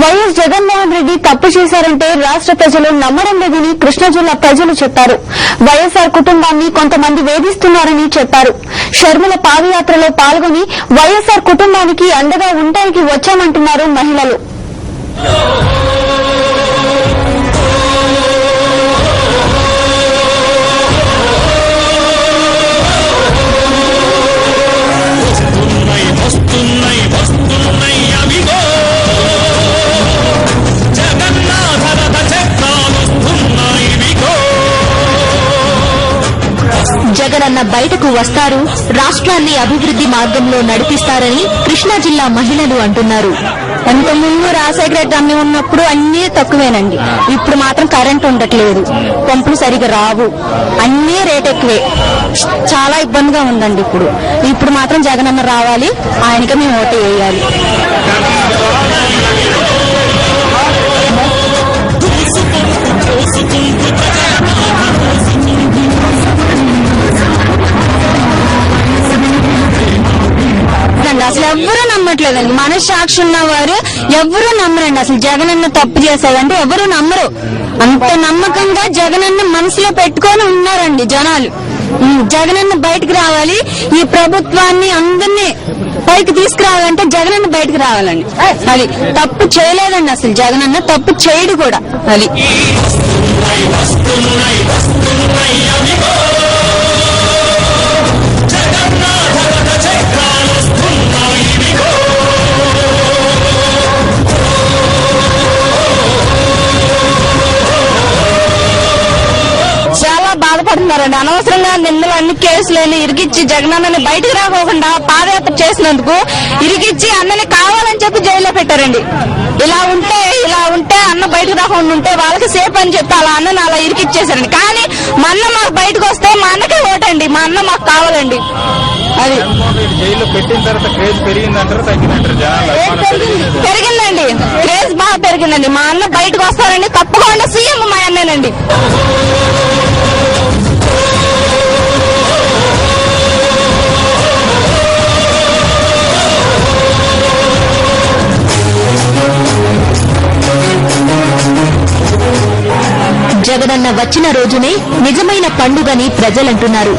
YS Jaganmohan Reddy తప్పు చేశారంటే రాష్ట్ర ప్రజలు నమ్మడం లేదని కృష్ణా జిల్లా ప్రజలు చెప్పారు. వైఎస్ఆర్ కుటుంబాన్ని కొంతమంది వేధిస్తున్నారని చెప్పారు. షర్మిల పాదయాత్రలో పాల్గొని వైఎస్ఆర్ కుటుంబానికి అండగా ఉండడానికి వచ్చామంటున్నారు మహిళలు. జగనన్న బయటకు వస్తారు, రాష్ట్రాన్ని అభివృద్ది మార్గంలో నడిపిస్తారని కృష్ణా జిల్లా మహిళలు అంటున్నారు. అంతకుముందు రాజశేఖర రెడ్డి అన్ని ఉన్నప్పుడు అన్నీ తక్కువేనండి. ఇప్పుడు మాత్రం కరెంట్ ఉండట్లేదు, పంపులు సరిగా రావు, అన్నీ రేట్ ఎక్కువే, చాలా ఇబ్బందిగా ఉందండి. ఇప్పుడు మాత్రం జగనన్న రావాలి, ఆయనకి మేము ఓటు వేయాలి. అసలు ఎవ్వరూ నమ్మట్లేదండి. మనస్సాక్షి ఉన్నవారు ఎవ్వరూ నమ్మరండి. అసలు జగనన్న తప్పు చేశాడంటే ఎవరూ నమ్మరు. అంత నమ్మకంగా జగనన్న మనసులో పెట్టుకొని ఉన్నారండి జనాలు. జగనన్న బయటకు రావాలి, ఈ ప్రభుత్వాన్ని అందరినీ పైకి తీసుకురావాలంటే జగనన్న బయటకు రావాలండి. అది తప్పు చేయలేదండి, అసలు జగనన్న తప్పు చేయడు కూడా. అది బాధపడుతున్నారండి. అనవసరంగా నిందలు అన్ని కేసులని ఇరికిచ్చి జగనన్నని బయటకు రాకోకుండా పాదయాత్ర చేసినందుకు ఇరికిచ్చి అన్నని కావాలని చెప్పి జైల్లో పెట్టారండి. ఇలా ఉంటే అన్న బయటకు రాకుండా ఉంటే వాళ్ళకి సేఫ్ అని చెప్పి అలా అన్నని అలా ఇరికిచ్చేసారండి. కానీ మా అన్న మాకు బయటకు వస్తే మా అన్నకే ఓటండి, మా అన్న మాకు కావాలండి. అది పెరిగిందండి, క్రేజ్ బాగా పెరిగిందండి. మా అన్న బయటకు వస్తారండి, తప్పకుండా సీఎం మా అన్నేనండి. జగనన్న వచ్చిన రోజునే నిజమైన పండుగని ప్రజలంటున్నారు.